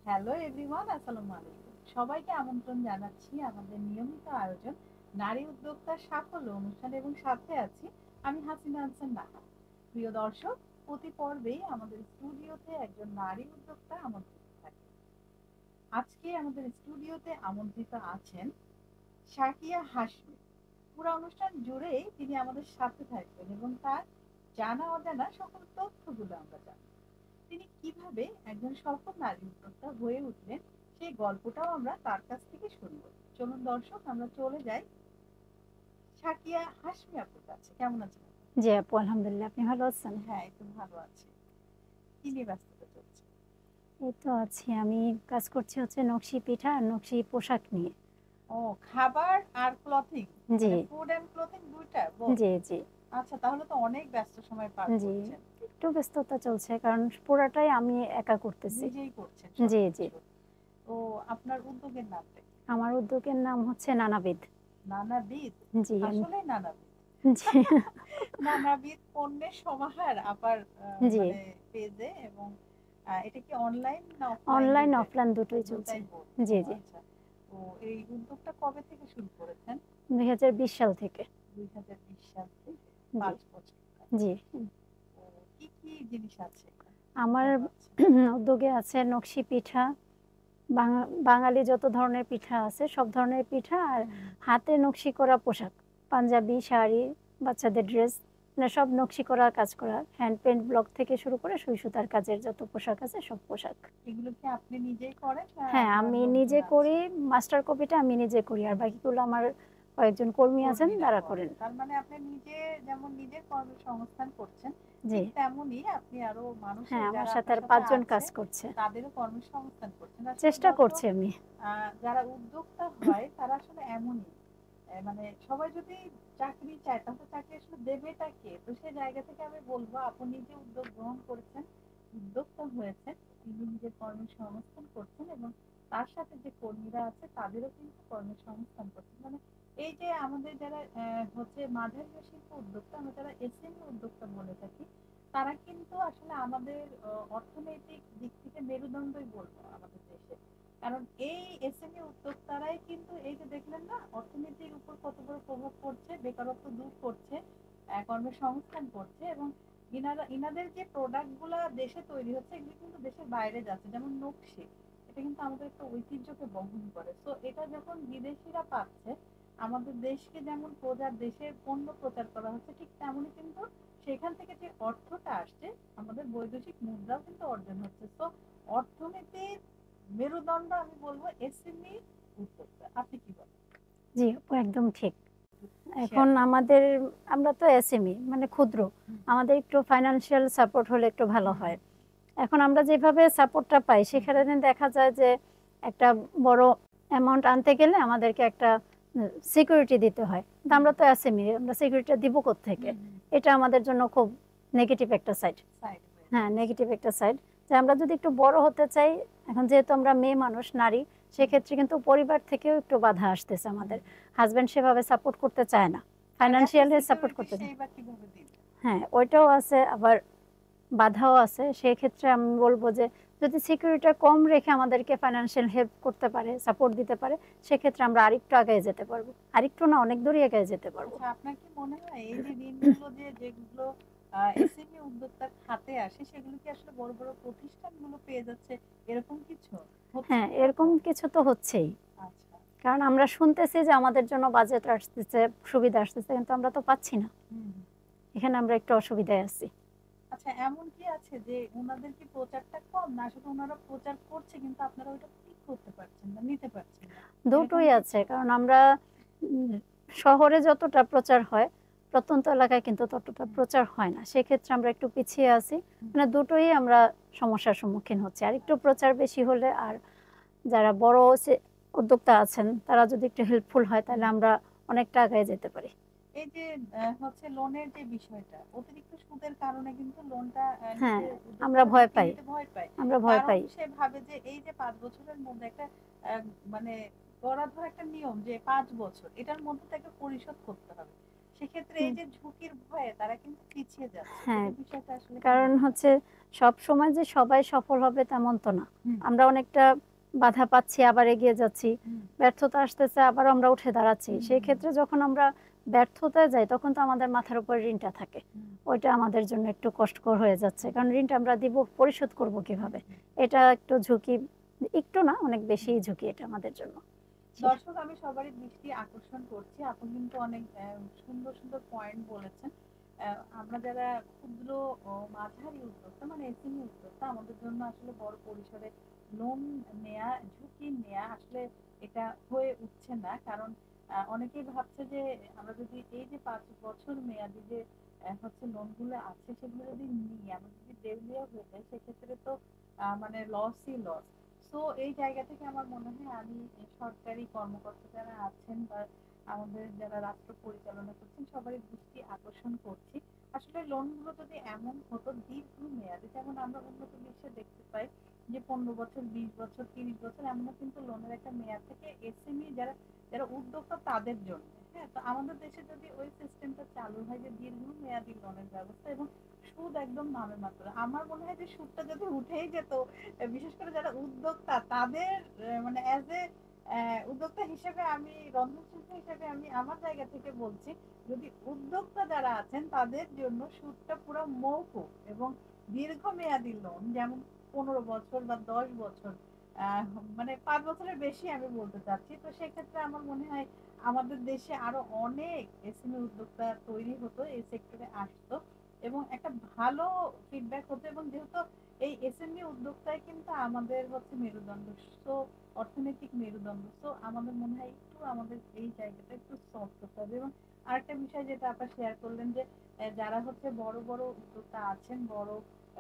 Hello everyone, আসসালামু আলাইকুম। সবাইকে আমন্ত্রণ জানাচ্ছি আমাদের নিয়মিত আয়োজন নারী উদ্যোক্তার সাফল্য অনুষ্ঠান এবং সাথে আছি আমি হাসিনা হাসান নাহা। প্রিয় দর্শক, প্রতি পর্বেই আমাদের স্টুডিওতে একজন নারী উদ্যোক্তা আমন্ত্রিত থাকে। আজকে আমাদের স্টুডিওতে আমন্ত্রিত আছেন শাকিয়া হাসমি। পুরো অনুষ্ঠান জুড়েই তিনি আমাদের সাথে থাকবেন এবং তার জানা অজানা সকল তথ্যগুলো আমরা জানবো। তিনি কিভাবে একজন সফল নারী উদ্যোক্তা হয়ে উঠলেন সেই গল্পটাও আমরা তার কাছ থেকে শুনবো। চলুন দর্শক, আমরা চলে যাই সাকিয়া হাসমি আপুর কাছে। কেমন আছেন আপনি? জি আপু, আলহামদুলিল্লাহ। আপনি ভালো আছেন? হ্যাঁ, একটু ভালো আছি। কি নিয়ে ব্যস্ততা চলছে? এই তো আছি। আমি কাজ করছি হচ্ছে নকশি পিঠা আর নকশি পোশাক নিয়ে। ও, খাবার আর ক্লথিং, জি, মানে ফুড এন্ড ক্লথিং দুইটা বোথ? জি, জি, আচ্ছা, তাহলে তো অনেক ব্যস্ত সময় পার জি। করছেন। একটু ব্যস্ততা চলছে কারণ পুরাটাই আমি একা করতেছি। নিজেই করছেন জি, জি। সবকিছু? তো আপনার উদ্যোগের নামটা কি? আমার উদ্যোগের নাম হচ্ছে নানাবিধ। নানাবিধ? জি, আমি আসলেই নানাবিধ? জি, নানাবিধ পণ্যের সমাহার আবার জি। মানে পেজে, এবং এটা কি অনলাইন না অফলাইন অনলাইন দুইটাই? অফলাইন দুটোই চলছে। দুটাই বোধ। ও জি, জি। আচ্ছা। তো এই উদ্যোগটা কবে থেকে শুরু করেছেন? 2020 সাল থেকে। 2020 সাল থেকে? জি, 5 বছর। জি। ও, কি কি জিনিস আছে এখানে? কি কি আমার পণ্য আছে? উদ্যোগে আছে নকশি পিঠা, বাঙালি যত ধরনের পিঠা আছে সব ধরনের পিঠা, আর হুম। হাতে নকশি করা পোশাক, পাঞ্জাবি, শাড়ি, বাচ্চাদের ড্রেস, মানে সব নকশি করা কাজ করা, হ্যান্ড পেন্ট ব্লক থেকে শুরু করে সুই সুতার কাজের যত পোশাক আছে সব পোশাক। এগুলো কি আপনি নিজেই করেন না হ্যাঁ, আপনার আমি লোকজন নিজে করি। আছে? মাস্টার কপিটা আমি নিজে করি, আর বাকিগুলো আমার কয়েকজন কর্মী আছেন কর্মীরা তারা করে? করেন। তার মানে আপনি নিজে যেমন নিজের কর্মসংস্থান করছেন, জি, ঠিক তেমনি আপনি আরো মানুষের হ্যাঁ, আমার যারা সাথে আপনার আর সাথে 5 জন আছে কাজ করছে। তাদেরও কর্মসংস্থান করছেন। আসলে চেষ্টা দর্শক, করছি আমি। যারা উদ্যোক্তা হয় তারা আসলে এমনই। মানে সবাই যদি চাকরি চায় তাহলে চাকরি আসলে দেবেটা কে? তো সেই জায়গা থেকে আমি বলবো, আপনি নিজে উদ্যোগ গ্রহণ করেছেন, উদ্যোক্তা হয়েছেন, তিনি নিজের কর্মসংস্থান করছেন এবং তার সাথে যে কর্মীরা আছে তাদেরও কিন্তু কর্মসংস্থান করছেন। মানে এই যে আমাদের যারা হচ্ছে মাঝারি ও শিল্প উদ্যোক্তা, আমরা যারা এসএমই উদ্যোক্তা বলে থাকি, তারা কিন্তু আসলে আমাদের অর্থনৈতিক দিক থেকে মেরুদণ্ডই বলবো আমাদের দেশে। কারণ এই এসএমই উদ্যোক্তারাই কিন্তু এই যে দেখলেন না, অর্থনীতির উপর কত বড় প্রভাব পড়ছে, বেকারত্ব দূর করছে, কর্মসংস্থান করছে, এবং ইনাদের যে প্রোডাক্ট গুলা দেশে তৈরি হচ্ছে এগুলো কিন্তু দেশের বাইরে যাচ্ছে। যেমন নকশি, এটা কিন্তু আমাদের একটা ঐতিহ্যকে বহন করে। তো এটা যখন বিদেশিরা পাচ্ছে, আমাদের দেশকে যেমন দেশের পণ্য প্রচার করা হচ্ছে, ঠিক তেমনি কিন্তু সেখান থেকে যে অর্থটা আসছে, আমাদের বৈদেশিক মুদ্রাও কিন্তু অর্জন হচ্ছে। তো অর্থনীতির মেরুদণ্ড আমি বলবো এসএমই উদ্যোক্তা। আপনি কি বলেন? জি আপু, একদম ঠিক। শেয়ার এখন করুন। আমরা তো এসএমই মানে ক্ষুদ্র, হুম, আমাদের একটু ফাইনান্সিয়াল সাপোর্ট হলে একটু ভালো হুম, হয়। এখন আমরা যেভাবে সাপোর্টটা পাই হুম, সেখানে দেখা যায় যে একটা বড় অ্যামাউন্ট আনতে গেলে আমাদেরকে একটা সিকিউরিটি দিতে হয়, কিন্তু হুম, আমরা তো এসএমই, আমরা সিকিউরিটিটা দিব কোত্থেকে? হুম, হুম। এটা আমাদের জন্য খুব নেগেটিভ একটা সাইড। সাইড হয়ে হ্যাঁ, যাচ্ছে। নেগেটিভ একটা সাইড, যে আমরা যদি একটু বড় হতে চাই, এখন যেহেতু আমরা মেয়ে মানুষ, নারী, হুম, সেক্ষেত্রে কিন্তু পরিবার থেকেও একটু বাধা আসতেছে হুম। আমাদের। হাজব্যান্ড সেভাবে সাপোর্ট করতে চায় না, আর এত ফাইনান্সিয়ালি সাপোর্ট সিকিউরিটি করতে চায়। সেই বা কিভাবে দিবে? হ্যাঁ, ওইটাও আছে, আবার বাধাও আছে। সেক্ষেত্রে আমি বলবো যে যদি সিকিউরিটিটা কম রেখে আমাদেরকে ফাইনান্সিয়াল হেল্প করতে পারে, সাপোর্ট দিতে পারে, সেক্ষেত্রে আমরা আরেকটু আগে যেতে পারবো। আরেকটু না, অনেক দূরই আগে যেতে পারবো। আচ্ছা, আপনার কি মনে হয় এই যে ঋণগুলো যেগুলো এসএমই উদ্যোক্তার খাতে আসে, সেগুলো কি আসলে বড় বড় প্রতিষ্ঠানগুলো পেয়ে যাচ্ছে? এরকম কিছু হচ্ছে হ্যাঁ, কি এরকম এখন? কিছু তো হচ্ছেই। আচ্ছা। কারণ আমরা শুনতেছি যে আমাদের জন্য বাজেট আসতেছে, সুবিধা আসতেছে, কিন্তু আমরা তো পাচ্ছি না। হুম, হুম। এখানে আমরা একটু অসুবিধায় আছি। আচ্ছা, এমন কি আছে যে ওনাদের কি প্রচারটা কম, না শুধু ওনারা প্রচার করছে কিন্তু আপনারা ওইটা ঠিক করতে পারছেন না, নিতে পারছেন না? এরকম দুটোই আছে, কিছু? কারণ আমরা উম, শহরে যতটা প্রচার হয়, প্রত্যন্ত এলাকায় কিন্তু ততটা হুম, প্রচার হয় না। সেক্ষেত্রে আমরা একটু পিছিয়ে আছি। হুম। মানে দুটোই আমরা সমস্যার সম্মুখীন হচ্ছি। আর একটু প্রচার বেশি হলে, আর যারা বড় উদ্যোক্তা আছেন তারা যদি একটু হেল্পফুল হয়, তাহলে হুম। আমরা অনেকটা আগায় যেতে পারি। এই যে হচ্ছে লোনের যে বিষয়টা, অতিরিক্ত সুদের কারণে কিন্তু লোনটা হ্যাঁ, নিতে আমরা উদ্যোক্তারা ভয় ঝুঁকি পাই। নিতে ভয় পায়। আমরা ভয় কারণ পাই। সে ভাবে যে এই যে 5 বছরের মধ্যে একটা মানে ধরা একটা নিয়ম যে 5 বছর এটার মধ্যে তাকে পরিশোধ করতে হবে। সেক্ষেত্রে এই যে ঝুঁকির ভয়ে তারা কিন্তু পিছিয়ে যাচ্ছে। হ্যাঁ, এই বিষয়টা আসলে কি কারণ মনে হয়? হচ্ছে সব সময় যে সবাই সফল হবে তেমন তো না। হুম, আমরা অনেকটা বাধা পাচ্ছি, আবার এগিয়ে যাচ্ছি। হুম, ব্যর্থতা আসতেছে, আবার আমরা উঠে দাঁড়াচ্ছি। হুম, সেই হুম, ক্ষেত্রে যখন আমরা ব্যর্থতায় যাই তখন তো আমাদের মাথার উপর ঋণটা থাকে। হুম, ওইটা আমাদের জন্য একটু কষ্টকর হয়ে যাচ্ছে। কারণ ঋণটা আমরা দিব, পরিশোধ করব হুম, কিভাবে? হুম, এটা একটু ঝুঁকি, একটু না অনেক হুম। বেশিই ঝুঁকি এটা আমাদের জন্য। সে দর্শক, আমি সবারই দৃষ্টি আকর্ষণ করছি, আপনি কিন্তু অনেক সুন্দর সুন্দর পয়েন্ট বলেছেন। আমরা যারা ক্ষুদ্র ও মাঝারি উদ্যোক্তা মানে এসএমই উদ্যোক্তা, আমাদের জন্য আসলে বড় পরিসরে লোন নেয়া, ঝুঁকি নেয়া আসলে এটা হয়ে উঠছে না। কারণ অনেকেই ভাবছে যে আমরা যদি এই যে 5 বছর মেয়াদি যে হচ্ছে লোনগুলো আছে সেগুলো যদি নিই, আমরা যদি দেউলিয়া হয়ে যাই সেক্ষেত্রে তো মানে লসই লস। তো এই জায়গা থেকে আমার মনে হয় আমি সরকারি কর্মকর্তা যারা আছেন বা আমাদের যারা রাষ্ট্র পরিচালনা করছেন সবারই দৃষ্টি আকর্ষণ করছি। আসলে লোনগুলো যদি এমন হতো দীর্ঘ মেয়াদে, যেমন আমরা উন্নত বিশ্বে দেখতে পাই যে 15 বছর, 20 বছর, 30 বছর, এমনও কিন্তু লোনের একটা মেয়াদ থেকে এসএমই যারা যারা উদ্যোক্তা তাদের জন্য। হ্যাঁ, তো আমাদের দেশে যদি ওই সিস্টেমটা চালু হয় যে দীর্ঘ মেয়াদী লোনের ব্যবস্থা এবং সুদ একদম নামে মাত্র, আমার মনে হয় যে সুদটা যদি উঠেই যেত, বিশেষ করে যারা উদ্যোক্তা তাদের মানে অ্যাজ এ উদ্যোক্তা হিসেবে, আমি রন্ধনশিল্পী হিসেবে আমি আমার জায়গা থেকে বলছি, যদি উদ্যোক্তা যারা আছেন তাদের জন্য সুদটা পুরো মওকুফ এবং দীর্ঘমেয়াদী লোন, যেমন 15 বছর বা 10 বছর, আহ, মানে 5 বছরের বেশি আমি বলতে চাচ্ছি, তো সেক্ষেত্রে আমার মনে হয় আমাদের দেশে আরো অনেক এসএমই উদ্যোক্তা তৈরি হতো, এই সেক্টরে আসতো এবং একটা ভালো ফিডব্যাক হতো। এবং যেহেতু এই এসএমই উদ্যোক্তাই কিন্তু আমাদের হচ্ছে মেরুদণ্ড, তো অর্থনৈতিক মেরুদণ্ড, তো আমাদের মনে হয় একটু আমাদের এই জায়গাটা একটু সফট হতে হবে। এবং আরেকটা বিষয় যেটা আপনারা শেয়ার করলেন যে যারা হচ্ছে বড় বড় উদ্যোক্তা আছেন, বড়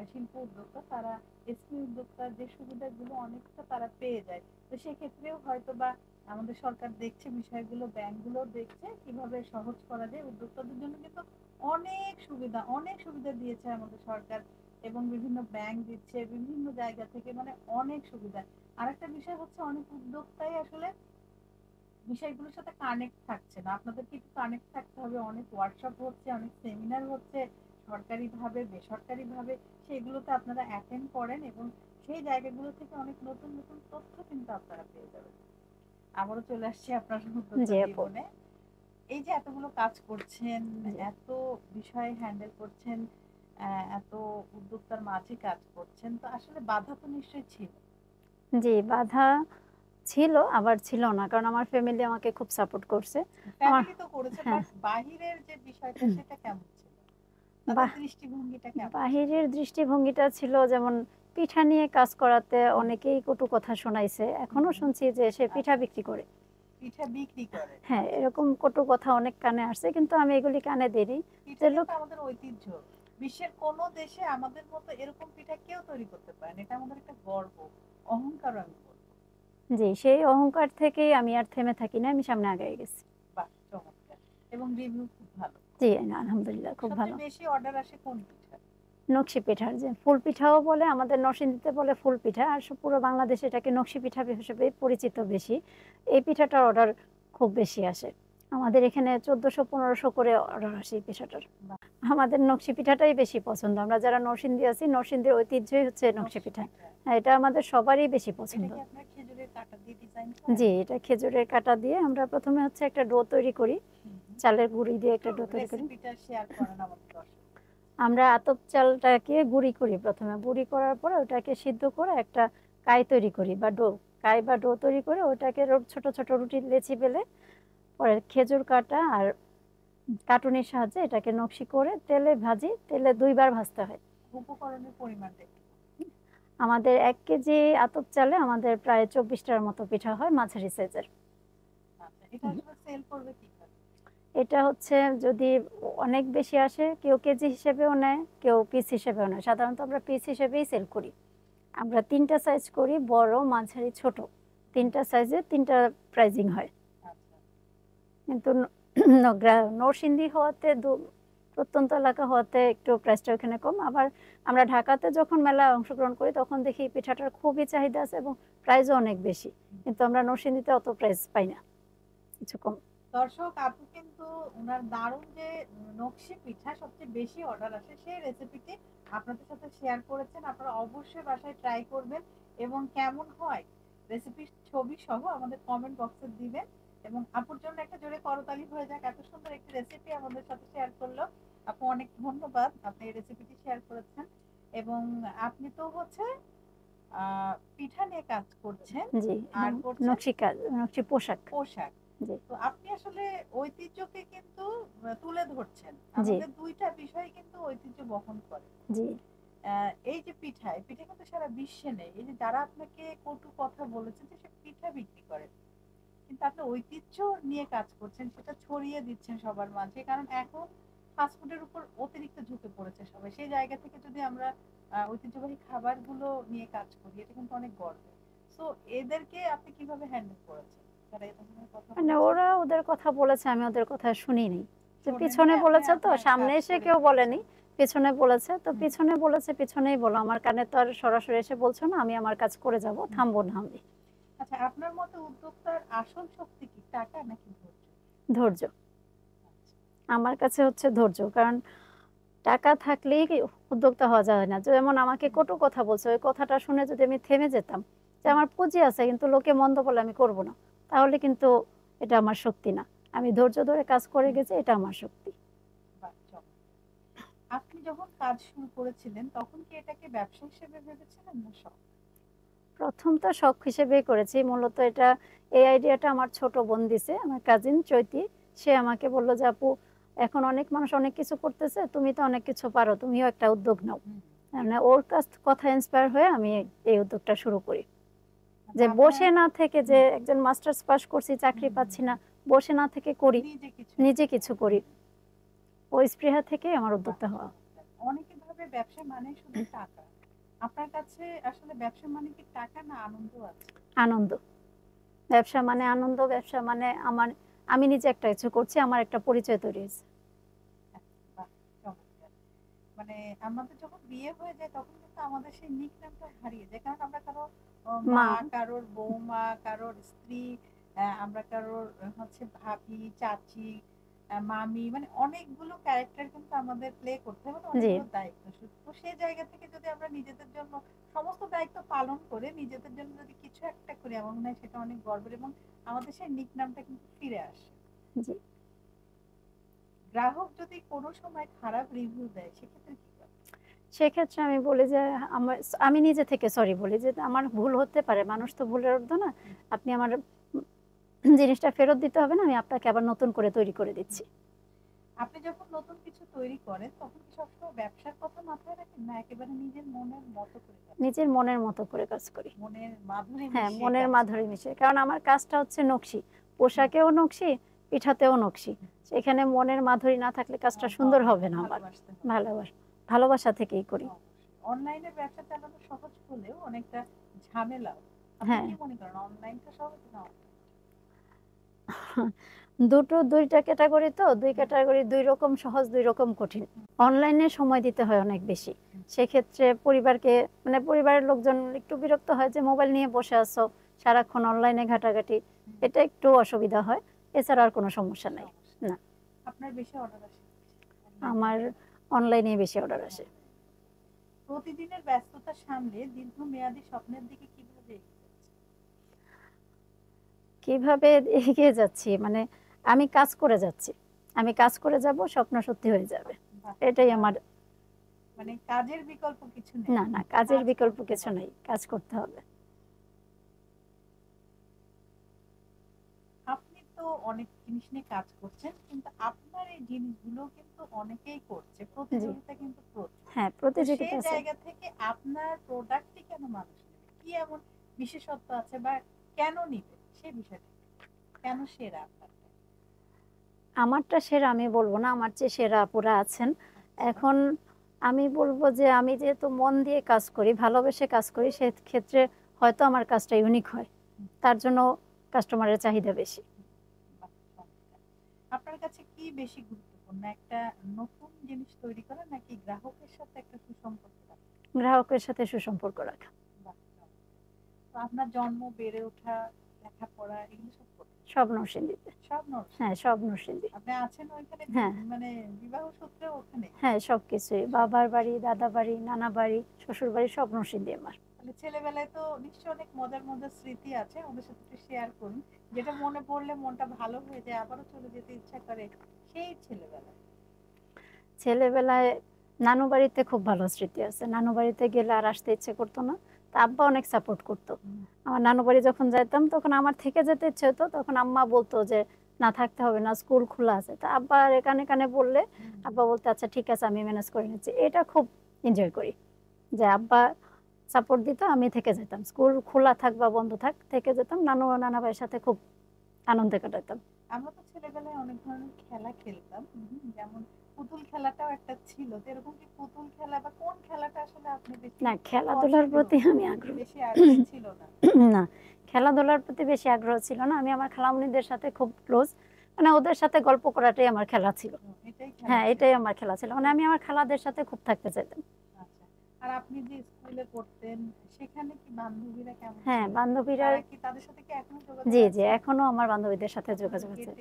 শিল্প উদ্যোক্তা, তারা এসএমই উদ্যোক্তার যে সুবিধাগুলো অনেকটা তারা পেয়ে যায়। তো সেক্ষেত্রেও হয়তো বা আমাদের সরকার দেখছে বিষয়গুলো, ব্যাংকগুলো দেখছে কিভাবে সহজ করা যায় উদ্যোক্তাদের জন্য, কিন্তু অনেক সুবিধা দিয়েছে আমাদের সরকার এবং বিভিন্ন ব্যাংক দিচ্ছে বিভিন্ন জায়গা থেকে, মানে অনেক সুবিধা। আরেকটা বিষয় হচ্ছে অনেক উদ্যোক্তাই আসলে বিষয়গুলোর সাথে কানেক্ট থাকছে না। আপনাদেরকে একটু কানেক্ট থাকতে হবে, অনেক ওয়ার্কশপ হচ্ছে, অনেক সেমিনার হচ্ছে, সরকারি ভাবে বেসরকারি ভাবে, সেগুলোতে আপনারা অ্যাটেন্ড করেন এবং সেই জায়গাগুলো থেকে অনেক নতুন নতুন তথ্য কিন্তু আপনারা পেয়ে যাবেন। আবারও চলে আসছি আপনার উদ্যোক্তা জি আপু। জীবনে। এই যে এতগুলো কাজ করছেন, জি। এত বিষয় হ্যান্ডেল করছেন, এত উদ্যোক্তার মাঝে কাজ করছেন, তো আসলে বাধা তো নিশ্চয়ই ছিল। জি, বাধা ছিল আবার ছিল না। কারণ আমার ফ্যামিলি আমাকে খুব সাপোর্ট করছে। আমার ফ্যামিলি তো করেছে, হ্যাঁ, বাট বাহিরের যে বিষয়টা সেটা কেমন ছিল? তাদের বাহ! দৃষ্টিভঙ্গিটা কেমন ছিল? বাহিরের দৃষ্টিভঙ্গিটা ছিল যেমন পিঠা নিয়ে কাজ করাতে হুম, অনেকেই কটু কথা শোনাইছে। হুম, এখনো হুম। শুনছি যে সে পিঠা আচ্ছা, বিক্রি আচ্ছা। করে। পিঠা বিক্রি করে। হ্যাঁ, আচ্ছা, এরকম আচ্ছা। কটু কথা অনেক কানে আসছে। কিন্তু আমি এগুলি কানে দেইনি। পিঠা যে লোক কিন্তু আমাদের ঐতিহ্য। বিশ্বের কোন দেশে আমাদের মতো এরকম পিঠা কেউ তৈরি করতে পারে না। এটা আমাদের একটা গর্ব, অহংকার আমি বলব। জি, সেই অহংকার থেকেই আমি আর থেমে থাকি না। আমি সামনে আগায়ে গেছি। বাহ! চমৎকার। এবং রিভিউ খুব ভালো। জি, আলহামদুলিল্লাহ খুব ভালো। সবচেয়ে বেশি অর্ডার আসে কোন পিঠার? নকশি পিঠার, যে ফুল পিঠাও বলে, আমাদের নরসিংদীতে বলে ফুল পিঠা। আর পুরো বাংলাদেশে এটাকে নকশি পিঠা হিসেবে পরিচিত বেশি। এই পিঠাটার অর্ডার খুব বেশি আসে। আমাদের এখানে ১৪০০-১৫০০ করে অর্ডার আসে এই পিঠাটার। বাহ! আমাদের নকশি পিঠাটাই বেশি পছন্দ। আমরা যারা নরসিংদী আছি, নরসিংদীর ঐতিহ্যই হচ্ছে নকশি নকশি পিঠা। পিঠা। হ্যাঁ, এটা আমাদের সবারই বেশি এটা পছন্দ। কি আপনার খেজুরের কাটা দিয়ে ডিজাইন করেন? জি, এটা খেজুরের কাটা দিয়ে আমরা ১ম এ হচ্ছে একটা ডো তৈরি করি। হুম, হুম। চালের গুঁড়ি দিয়ে একটু একটা ডো তৈরি করি। রেসিপিটা শেয়ার করেন আমাদের দর্শকদের। আমরা আতপ চালটাকে গুঁড়ি করি ১ম এ। গুঁড়ি করার পরে ওটাকে সিদ্ধ করে একটা কাই তৈরি করি বা ডো। কাই বা ডো তৈরি করে ওটাকে ছোট, ছোট রুটির লেচি বেলে পরে খেজুর কাটা আর কাটুনির সাহায্যে এটাকে নকশি করে তেলে ভাজি। তেলে ২ বার ভাজতে হয়। উপকরণের পরিমাণটা একটু বলুন। আমাদের ১ কেজি আতপ চালে আমাদের প্রায় ২৪ টার মতো পিঠা হয় মাঝারি সাইজের। আচ্ছা, এটা আসলে সেল করবে কিভাবে? এটা হচ্ছে যদি অনেক বেশি আসে, কেউ কেজি হিসেবেও নেয়, কেউ পিস হিসেবেও নেয়। সাধারণত আমরা পিস হিসেবেই সেল করি। আমরা ৩ টা সাইজ করি, বড়, মাঝারি, ছোট। ৩ হুম, টা সাইজে ৩ টা প্রাইজিং হয়। আচ্ছা। কিন্তু নরসিংদী হওয়াতে প্রত্যন্ত এলাকা হওয়াতে একটু প্রাইসটা ওখানে কম। আবার আমরা ঢাকাতে যখন মেলায় অংশগ্রহণ করি তখন দেখি পিঠাটার খুবই চাহিদা আছে এবং প্রাইসও অনেক বেশি। হুম। কিন্তু আমরা নরসিংদীতে অত প্রাইস পাই না, কিছু কম। দর্শক, আপু কিন্তু উনার দারুণ যে নকশি পিঠা সবচেয়ে বেশি অর্ডার আসে সেই রেসিপিটি আপনাদের সাথে শেয়ার করেছেন। আপনারা অবশ্যই বাসায় ট্রাই করবেন এবং কেমন হয় রেসিপির ছবি সহ আমাদের কমেন্ট বক্সে দিবেন। এবং আপুর জন্য একটা জোরে করতালি হয়ে যাক, এত সুন্দর একটি রেসিপি আমাদের সাথে শেয়ার করলো। আপু অনেক ধন্যবাদ, আপনি এই রেসিপিটি শেয়ার করেছেন। এবং আপনি তো হচ্ছে পিঠা নিয়ে কাজ করছেন জি, আর এবং করছেন নকশি কাজ, নকশি পোশাক। পোশাক। জি, তো আপনি আসলে ঐতিহ্যকে কিন্তু তুলে ধরছেন। জি, আমাদের দুইটা বিষয় কিন্তু ঐতিহ্য বহন করে। জি, এই যে পিঠা, এই পিঠা কিন্তু সারা বিশ্বে নেই। এই যে যারা আপনাকে কটু কথা বলেছে যে সে পিঠা বিক্রি করে, কিন্তু আপনি ঐতিহ্য নিয়ে কাজ করছেন, সেটা ছড়িয়ে দিচ্ছেন সবার মাঝে। কারণ এখন ফাস্টফুডের উপর অতিরিক্ত ঝুঁকে পড়েছে সবাই। সেই জায়গা থেকে যদি আমরা ঐতিহ্যবাহী খাবারগুলো নিয়ে কাজ করি, এটা কিন্তু অনেক গর্বের। সো এদেরকে আপনি কিভাবে হ্যান্ডেল করেছেন, যারা এ ধরনের কথা মানে বলেছে? ওরা ওদের কথা বলেছে, আমি ওদের কথা শুনিনি। যে শোনেননি, পিছনে আপনি বলেছে, তো আপনার সামনে কাজ এসে করে কেউ বলেনি, গিয়েছেন। পিছনে বলেছে তো হুম, পিছনে বলেছে, পিছনেই বলো, আমার কানে তো আর সরাসরি এসে বলছো না, আমি আমার কাজ করে যাব, হুম। থামবো না আমি। আচ্ছা, আপনার মতে উদ্যোক্তার আসল শক্তি কি, টাকা নাকি ধৈর্য? ধৈর্য। আচ্ছা। আমার কাছে হচ্ছে ধৈর্য, কারণ টাকা থাকলেই কি উদ্যোক্তা হওয়া যায় না। যেমন আমাকে হুম, কটু কথা বলছে, ওই কথাটা শুনে যদি আমি থেমে যেতাম, যে হুম। আমার পুঁজি আছে কিন্তু লোকে মন্দ বলে আমি করব না, তাহলে কিন্তু এটা আমার শক্তি না। আমি ধৈর্য ধরে কাজ করে হুম, গেছি, এটা আমার শক্তি। বাহ, চমৎকার। আপনি যখন কাজ শুরু করেছিলেন তখন কি এটাকে ব্যবসা হিসেবে ভেবেছিলেন না শখ? প্রথম তো শখ হিসেবেই করেছি মূলত এটা। এই আইডিয়াটা আমার ছোট বোন দিছে, আমার কাজিন চৈতি। সে আমাকে বলল যে আপু, এখন অনেক মানুষ অনেক কিছু করতেছে, তুমি তো অনেক কিছু পারো, তুমিও একটা উদ্যোগ নাও। হুম। মানে ওর কাছ কথা ইন্সপায়ার হয়ে আমি এই উদ্যোগটা শুরু করি। আচ্ছা, যে আপনার বসে না থেকে, যে হুম, একজন মাস্টার্স পাস করছি চাকরি হুম, হুম, পাচ্ছি না, বসে না থেকে করি, নিজে কিছু নিজে একটা। কিছু করি, হুম, ওই স্পৃহা থেকে আমার বাহ, উদ্যোক্তা হওয়া। চমৎকার। অনেকে ভাবে ব্যবসা মানে শুধু টাকা। আপনার কাছে আসলে ব্যবসা মানে কি টাকা না আনন্দ আছে? আনন্দ। ব্যবসা মানে আনন্দ, ব্যবসা মানে আমার, আমি নিজে একটা কিছু করছি, আমার একটা পরিচয় তৈরি হয়েছে। হ্যাঁ, বাহ, চমৎকার। মানে আমাদের যখন বিয়ে হয়ে যায় তখন কিন্তু আমাদের সেই নিকনেমটা হারিয়ে যায়, কারণ আমরা কারো মা। মা, কারোর বৌমা, কারোর স্ত্রী, আমরা কারোর হচ্ছে ভাবি, চাচি, মামি, মানে অনেকগুলো ক্যারেক্টার কিন্তু আমাদের প্লে করতে হবে, জি, অনেকগুলো দায়িত্ব। তো সেই জায়গা থেকে যদি আমরা নিজেদের জন্য সমস্ত দায়িত্ব পালন করে নিজেদের জন্য যদি কিছু একটা করি, আমার মনে হয় সেটা অনেক গর্বের এবং আমাদের সেই নিকনামটা কিন্তু ফিরে আসে। জি। গ্রাহক যদি কোনো সময় খারাপ রিভিউ দেয় সেক্ষেত্রে কি করে? সেক্ষেত্রে আমি বলি যে আমার, আমি নিজে থেকে সরি বলি যে আমার ভুল হতে পারে, মানুষ তো ভুলের ঊর্ধ্বে না, হুম, আপনি আমার জিনিসটা ফেরত দিতে হবে না, আমি আপনাকে আবার নতুন করে তৈরি করে হুম। দিচ্ছি। আপনি যখন নতুন কিছু তৈরি করেন তখন কি সবসময় ব্যবসার কথা মাথায় রাখেন, না একেবারে নিজের মনের মতো করে কাজ করেন? নিজের মনের মতো করে কাজ করি। মনের মাধুরী হ্যাঁ, মিশিয়ে মনের কাজ মাধুরী করেন? মিশিয়ে, কারণ আমার কাজটা হচ্ছে নকশি, হুম, পোশাকেও নকশি, পিঠাতেও নকশি। হুম। সেখানে মনের মাধুরী না থাকলে কাজটা সুন্দর হবে হবে না, না আমার। ভালোবাসতে হবে। ভালোবাসা, ভালোবাসা থেকেই করি। অবশ্যই অনলাইনে ব্যবসা চালানো সহজ হলেও অনেকটা ঝামেলাও। আপনি হ্যাঁ। কি মনে করেন অনলাইনটা সহজ না offline? দুটো দুইটা ক্যাটাগরি, তো দুই হুম, ক্যাটাগরি, দুই রকম সহজ, দুই রকম কঠিন। হুম, অনলাইনে সময় দিতে হয় অনেক বেশি। হুম, সেক্ষেত্রে পরিবারকে, মানে পরিবারের লোকজন একটু বিরক্ত হয় যে মোবাইল নিয়ে বসে আছো সারাক্ষণ অনলাইনে ঘাটাঘাটি, হুম। এটা একটু অসুবিধা হয়। এছাড়া আর কোনো সমস্যা নাই। সমস্যা না, নেই। আপনার বেশি অর্ডার আসে অনলাইন আমার থেকে? অনলাইনে বেশি অর্ডার আসে। অনলাইন। প্রতিদিনের ব্যস্ততা সামলে দীর্ঘমেয়াদী স্বপ্নের দিকে কিভাবে এগিয়ে যাচ্ছে? কিভাবে এগিয়ে যাচ্ছি, মানে আমি কাজ করে যাচ্ছি, আমি কাজ করে যাব, স্বপ্ন সত্যি হয়ে যাবে, বাহ, এটাই আমার। দারুণ। মানে কাজের বিকল্প কিছু নেই, না, না, কাজের কাজ বিকল্প করতে কিছু হবে। নাই, কাজ করতে হবে। আপনি তো অনেক জিনিস নিয়ে কাজ করছেন, কিন্তু আপনার এই জিনিসগুলো কিন্তু অনেকেই করছে, জি, প্রতিযোগিতা কিন্তু প্রচুর। হ্যাঁ, তো প্রতিযোগিতা সেই আছে। জায়গা থেকে আপনার প্রোডাক্টটি কেন মানুষ নেবে, কি এমন বিশেষত্ব আছে, বা কেন নিবে সেই বিষয়টা কেন সেরা আপনারটা? আমারটা সেরা আমি বলবো না, আমার চেয়ে সেরা আপুরা আছেন। আচ্ছা। এখন আমি বলবো যে আমি যেহেতু মন দিয়ে কাজ করি, ভালোবেসে কাজ করি, সেক্ষেত্রে হয়তো আমার কাজটা ইউনিক হয়, হুম, তার জন্য কাস্টমারের চাহিদা বেশি। হুম, বাহ, চমৎকার। আপনার কাছে কি বেশি গুরুত্বপূর্ণ, একটা নতুন জিনিস তৈরি করা নাকি গ্রাহকের সাথে একটা সুসম্পর্ক রাখা? গ্রাহকের সাথে সুসম্পর্ক রাখা। বাহ, চমৎকার। তো আপনার জন্ম বেড়ে ওঠা লেখাপড়া এগুলো সব করতেন? সব নরসিংদীতে। সব নরসিংদী? হ্যাঁ, সব নরসিংদী। আপনি আছেন ওইখানে হ্যাঁ, মানে বিবাহ সূত্রে ওখানে? হ্যাঁ, সবকিছুই। বাবার বাড়ি, দাদা বাড়ি, নানা বাড়ি, শ্বশুর বাড়ি সব নরসিংদী আমার। তাহলে ছেলেবেলায় তো নিশ্চয়ই অনেক মজার মজার স্মৃতি আছে, ওদের সাথে একটু শেয়ার করুন, যেটা মনে পড়লে মনটা ভালো হয়ে যায়, আবারও চলে যেতে ইচ্ছা করে সেই ছেলেবেলায়। ছেলেবেলায় নানু বাড়িতে খুব ভালো স্মৃতি আছে। নানু বাড়িতে গেলে আর আসতে ইচ্ছে করতো না। তা আব্বা অনেক সাপোর্ট করতো। আমার নানু বাড়ি যখন যাইতাম তখন আমার থেকে যেতে ইচ্ছে হতো, তখন আম্মা বলতো যে না থাকতে হবে না, স্কুল খোলা আছে। তা আব্বা এখানে কানে বললে আব্বা বলতে আচ্ছা ঠিক আছে আমি ম্যানেজ করে নিচ্ছি। এটা খুব এনজয় করি যে আব্বা সাপোর্ট দিত, আমি থেকে যেতাম, স্কুল খোলা থাক বা বন্ধ থাক থেকে যেতাম, নানু নানা ভাইয়ের সাথে খুব আনন্দে কাটাতাম। আমরা তো ছেলেবেলায় অনেক ধরনের খেলা খেলতাম, যেমন পুতুল খেলাটাও একটা ছিল, তো এরকম কি পুতুল খেলা বা কোন খেলাটা আসলে আপনি বেশি না, খেলাধুলার প্রতি আমি আগ্রহ বেশি আগ্রহ ছিল না? না, খেলাধুলার প্রতি বেশি আগ্রহ ছিল না। আমি আমার খালামণিদের সাথে খুব ক্লোজ, মানে ওদের সাথে গল্প করাটাই আমার খেলা ছিল। এটাই খেলা হ্যাঁ, ছিল। এটাই আমার খেলা ছিল, মানে আমি আমার খালাদের সাথে খুব থাকতে চাইতাম। আচ্ছা, আর আপনি যে স্কুলে পড়তেন সেখানে কি বান্ধবীরা কেমন হ্যাঁ, ছিল? বান্ধবীরা, তারা কি, তাদের সাথে কি এখনো যোগাযোগ জি জি, আছে? এখনো আমার বান্ধবীদের সাথে যোগাযোগ আছে।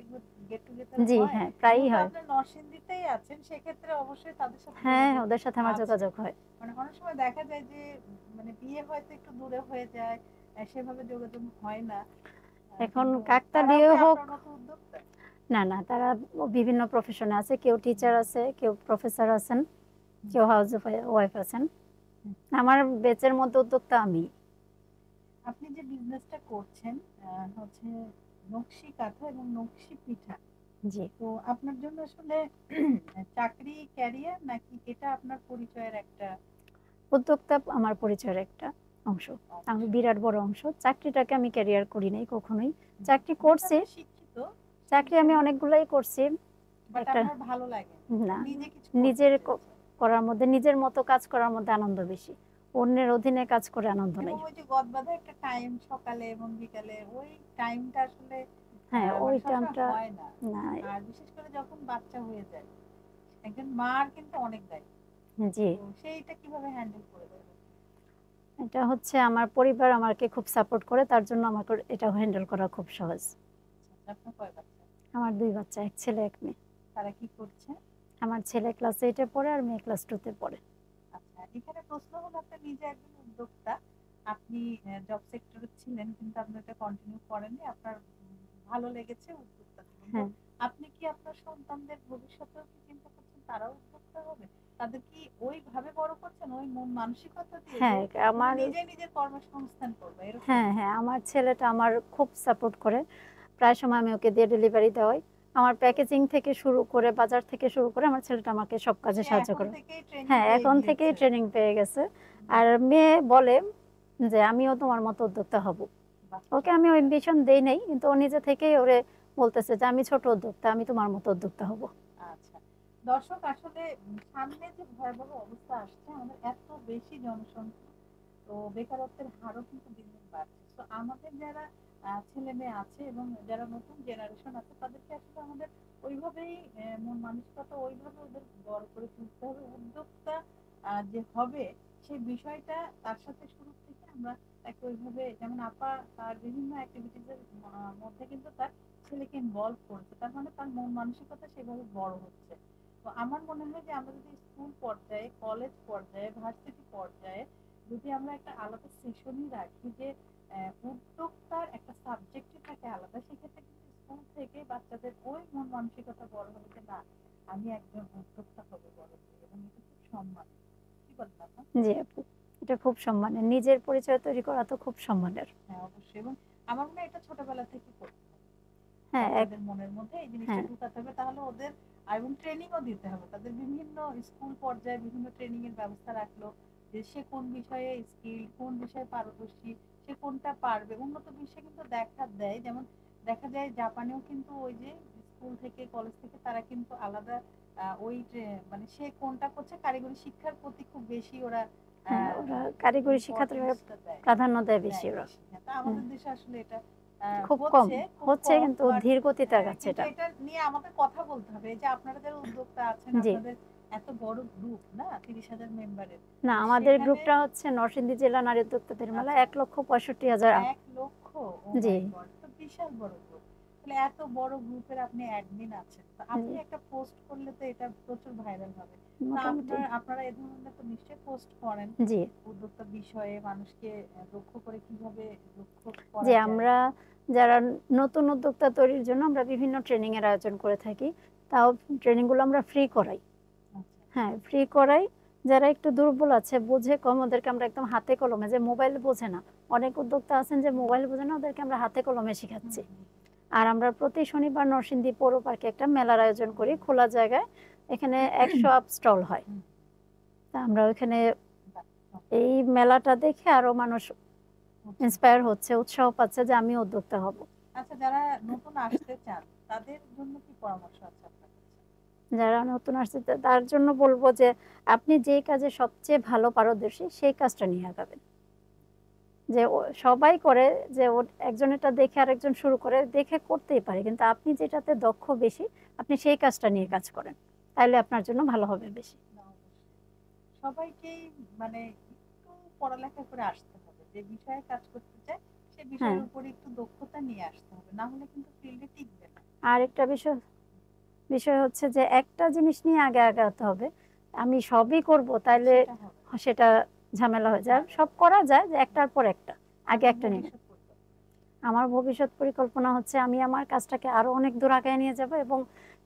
গেট টুগেদার জি হয়? হ্যাঁ, প্রায়ই যেহেতু হয়। আপনি নরসিংদীতেই আছেন, সেক্ষেত্রে অবশ্যই তাদের সাথে হ্যাঁ, যোগাযোগ ওদের সাথে আমার আছে। যোগাযোগ হয়। মানে অনেক সময় দেখা যায় যে মানে বিয়ে হয়তো একটু দূরে হয়ে যায়, সেভাবে যোগাযোগ হয় না। এখন কিন্তু তারাও কাকতালীয় কি হোক, আপনার মতো উদ্যোক্তা? না না, তারা বিভিন্ন প্রফেশনে আছে, কেউ টিচার আছে, কেউ প্রফেসর আছেন, কেউ হাউস ওয়াইফ আছেন। আমার বেচের মধ্যে উদ্যোক্তা আমি। আপনি যে বিজনেসটা করছেন হচ্ছে নকশি কাঁথা এবং নকশি পিঠা, জি, তো আপনার জন্য আসলে চাকরি ক্যারিয়ার নাকি এটা আপনার পরিচয়ের একটা উদ্যোক্তা আমার পরিচয়ের একটা অংশ, আমি অংশ? বিরাট বড় অংশ। চাকরিটাকে আমি ক্যারিয়ার করি নাই কখনোই। চাকরি করছি, আপনি শিক্ষিত, চাকরি আমি অনেকগুলাই করছি। বাট একটা, আপনার ভালো লাগে না, নিজে কিছু নিজের করতে চেয়েছেন। করার মধ্যে, নিজের মতো কাজ করার মধ্যে আনন্দ বেশি, অন্যের অধীনে কাজ করে আনন্দ এবং নাই। ওই যে গদবাঁধা একটা টাইম সকালে এবং বিকালে, ওই টাইমটা আসলে হ্যাঁ, ওই মানে সবসময় টাইমটা হয় না। না। আর বিশেষ করে যখন বাচ্চা হয়ে যায়, একজন মার কিন্তু অনেক দায়িত্ব। জি, তো সেইটা কিভাবে হ্যান্ডেল করে দেবেন? এটা হচ্ছে আমার পরিবার আমাকে খুব সাপোর্ট করে, তার জন্য আমাকে এটা হ্যান্ডেল করা খুব সহজ। আচ্ছা, আপনার কয় বাচ্চা? আমার 2 বাচ্চা, এক ছেলে এক মেয়ে। তারা কি করছে? আমার ছেলে ক্লাস 8-এ পড়ে আর মেয়ে ক্লাস 2-তে পড়ে। আচ্ছা, এখানে প্রশ্ন হলো, আপনি নিজে একজন উদ্যোক্তা, আপনি জব সেক্টরে ছিলেন কিন্তু আপনি এটা কন্টিনিউ করেননি, আপনার ভালো লেগেছে উদ্যোক্তা জীবন। তো হ্যাঁ, আপনি কি আপনার সন্তানদের ভবিষ্যতেও কি চিন্তা করছেন তারাও উদ্যোক্তা হবে? তাদের কি ওইভাবে বড় করছেন, ওই মন মানসিকতা দিয়ে যে হ্যাঁ, মানে আমার, নিজে নিজের কর্মসংস্থান করবে এরকম? হ্যাঁ হ্যাঁ, আমার ছেলেটা আমার খুব সাপোর্ট করে। প্রায় সময় আমি ওকে দিয়ে ডেলিভারি দেওয়াই। আমার প্যাকেজিং থেকে শুরু করে, বাজার থেকে শুরু করে আমার ছেলেটা আমাকে সব কাজে সে সাহায্য এখন করে। থেকেই ট্রেনিং হ্যাঁ, পেয়ে এখন থেকেই গিয়েছে। ট্রেনিং পেয়ে গেছে। আর মেয়ে বলে যে আমিও তোমার মতো উদ্যোক্তা হব। বাহ, ওকে আমি ওই অ্যাম্বিশন দেই নাই, কিন্তু ও নিজে থেকেই ওরে বলতেছে যে আমি ছোট উদ্যোক্তা, আমি তোমার মতো উদ্যোক্তা হব। আচ্ছা, দর্শক আসলে সামনে যে ভয়াবহ অবস্থা আসছে, আমাদের এত বেশি জনসংখ্যা, তো বেকারত্বের হারও কিন্তু দিন দিন বাড়ছে। তো আমাদের যারা ছেলে মেয়ে আছে এবং যারা নতুন জেনারেশন আছে, তাদেরকে আসলে আমাদের ওইভাবেই মন মানসিকতা ওইভাবে ওদের বড় করে তুলতে হবে। উদ্যোক্তা যে হবে সেই বিষয়টা তার সাথে শুরু থেকে আমরা তাকে ওইভাবে, যেমন আপা তার বিভিন্ন অ্যাক্টিভিটিস এর মধ্যে কিন্তু তার ছেলেকে ইনভলভ করছে, তার মানে তার মন মানসিকতা সেভাবে বড় হচ্ছে। তো আমার মনে হয় যে আমরা যদি স্কুল পর্যায়ে, কলেজ পর্যায়ে, ভার্সিটি পর্যায়ে যদি আমরা একটা আলাদা সেশনই রাখি যে উদ্যোক্তার একটা সাবজেক্টই থাকে আলাদা, সেক্ষেত্রে কিন্তু স্কুল থেকে বাচ্চাদের ওই মন মানসিকতা বড় হবে যে না, আমি একজন উদ্যোক্তা হবে বড় হয়ে, এবং এটা খুব সম্মান। কি বলেন আপনার? জি আপু, এটা খুব সম্মানের, নিজের পরিচয় তৈরি করা তো খুব সম্মানের। হ্যাঁ, অবশ্যই। এবং আমার মনে হয় এটা ছোটবেলা থেকে করতে হবে, হ্যাঁ বাচ্চাদের মনের মধ্যে এই জিনিসটা হ্যাঁ ঢুকাতে হবে, তাহলে ওদের এবং ট্রেনিংও দিতে হবে তাদের, বিভিন্ন স্কুল পর্যায়ে বিভিন্ন ট্রেনিং এর ব্যবস্থা রাখলো, যে সে কোন বিষয়ে স্কিল, কোন বিষয়ে পারদর্শী, সে কোনটা পারবে। উন্নত বিশ্বে কিন্তু দেখা দেয়, যেমন দেখা যায় জাপানেও কিন্তু ওই যে স্কুল থেকে, কলেজ থেকে তারা কিন্তু আলাদা ওই মানে সে কোনটা করছে, কারিগরি শিক্ষার প্রতি খুব বেশি ওরা হ্যাঁ, ওরা কারিগরি শিক্ষাতে ইম্পর্টেন্সটা দেয়, প্রাধান্য দেয় বেশি দেয় ওরা। বেশি। হ্যাঁ, তা হ্যাঁ, আমাদের দেশে আসলে এটা খুব কম হচ্ছে, খুব হচ্ছে, কম, কিন্তু বাট ধীর গতিতে আগাচ্ছে কিন্তু এটা। এটা নিয়ে আমাদের কথা বলতে হবে। এই যে আপনারা যারা উদ্যোক্তা আছেন, জি, আপনাদের এত বড় গ্রুপ না, 30,000 মেম্বারের, না, তো আমাদের সেখানে গ্রুপটা হচ্ছে নরসিংদী জেলা নারী উদ্যোক্তাদের মেলা, আচ্ছা 1,65,000। 1 লক্ষ, ও জি, মাই গড, বিশাল বড় গ্রুপ। তাহলে এত বড় গ্রুপের আপনি অ্যাডমিন আছেন। তো আপনি জি, একটা পোস্ট করলে তো এটা প্রচুর ভাইরাল হবে। তো মোটামুটি। আপনারা এ ধরনের তো নিশ্চয়ই পোস্ট করেন জি, উদ্যোক্তা বিষয়ে, মানুষকে দক্ষ করে কিভাবে দক্ষ যে করা যায়। আমরা যারা নতুন উদ্যোক্তা তৈরির জন্য আমরা বিভিন্ন ট্রেনিং এর আয়োজন করে থাকি। তাও ট্রেনিং গুলো আমরা ফ্রি করাই। আচ্ছা হ্যাঁ, ফ্রি করাই। যারা একটু দুর্বল আছে, বোঝে কম, ওদেরকে আমরা একদম হাতে কলমে, যে মোবাইল বোঝে না, অনেক উদ্যোক্তা আছেন যে মোবাইল বোঝে না, ওদেরকে আমরা হাতে কলমে হুম শেখাচ্ছি। হুম আর আমরা প্রতি শনিবার নরসিংদী পৌর পার্কে একটা মেলার আয়োজন করি খোলা জায়গায়। এখানে 100 আপ স্টল হয়। হুম, তা আমরা ওখানে বাহ, এই মেলাটা দেখে আরো মানুষ বুঝছি। ইন্সপায়ার হচ্ছে, উৎসাহ পাচ্ছে যে আমি উদ্যোক্তা হব। আচ্ছা, যারা নতুন আসতে চান তাদের জন্য কি পরামর্শ আছে আপনার কাছে? যারা নতুন আসছে তার জন্য বলবো যে আপনি যে কাজে সবচেয়ে ভালো পারদর্শী সেই কাজটা নিয়ে আগাবেন। যে সবাই করে, যে একজনেরটা দেখে আরেকজন শুরু করে, দেখে করতেই পারে, কিন্তু আপনি যেটাতে দক্ষ বেশি আপনি সেই কাজটা নিয়ে কাজ করেন, তাহলে আপনার জন্য ভালো হবে বেশি। না, অবশ্যই সবাইকেই মানে একটু পড়ালেখা করে আসতে হবে, যে বিষয়ে কাজ করতে চায় সে হ্যাঁ, বিষয়ের উপরে একটু দক্ষতা নিয়ে আসতে হবে, না হলে কিন্তু ফিল্ডে টিকবে না। আর একটা বিষয় বিষয় হচ্ছে যে একটা জিনিস নিয়ে আগে আগাতে হবে। আমি সবই করব তাইলে সেটা হবে না। সেটা ঝামেলা হয়ে যায়। ঝামেলা। সব করা যায়, যে একটার পর একটা, আগে আপনার একটা নিয়ে। ভবিষ্যৎ পরিকল্পনা? আমার ভবিষ্যৎ পরিকল্পনা হচ্ছে আমি আমার কাজটাকে আরো অনেক দূর আগায় নিয়ে যাব, এবং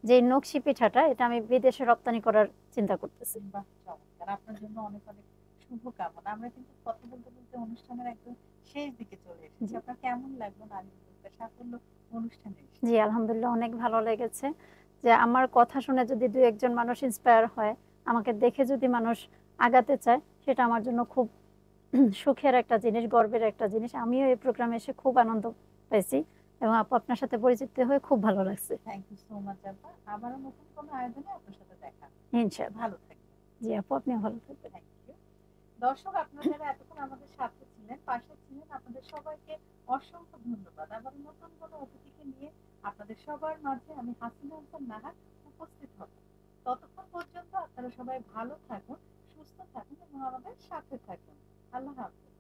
যে নকশি পিঠাটা এটা আমি বিদেশে রপ্তানি করার চিন্তা করতেছি। বাহ, চমৎকার! আপনার জন্য অনেক অনেক শুভকামনা। আমরা কিন্তু কথা বলতে বলতে অনুষ্ঠানের একদম শেষ দিকে চলে এসেছি। জি, আপনার কেমন লাগলো নারী উদ্যোক্তা সাফল্য অনুষ্ঠানে এসে? জি, আলহামদুলিল্লাহ অনেক ভালো লেগেছে। যে আমার কথা শুনে যদি দু একজন মানুষ ইন্সপায়ার হয়, আমাকে দেখে যদি মানুষ আগাতে চায়, সেটা আমার জন্য খুব সুখের একটা জিনিস, গর্বের একটা জিনিস। আমিও এই প্রোগ্রামে এসে খুব আনন্দ পেয়েছি, এবং আপু আপনার সাথে পরিচিত হয়ে খুব ভালো লাগছে। থ্যাংক ইউ সো মাচ আপা। আবারও নতুন কোনো আয়োজনে আপনার সাথে দেখা হবে। ইনশাআল্লাহ। ভালো থাকবেন। জি আপু, আপনিও ভালো থাকবেন। Thank you. দর্শক, আপনারা যারা এতক্ষণ আমাদের সাথে ছিলেন, পাশে ছিলেন, আপনাদের সবাইকে অসংখ্য ধন্যবাদ। আবার নতুন কোনো অতিথিকে নিয়ে আপনাদের সবার মাঝে আমি হাসিনা হাসান নাহার উপস্থিত হব। ততক্ষণ পর্যন্ত আপনারা সবাই ভালো থাকুন, সুস্থ থাকুন এবং আমাদের সাথে থাকুন। আল্লাহ হাফেজ।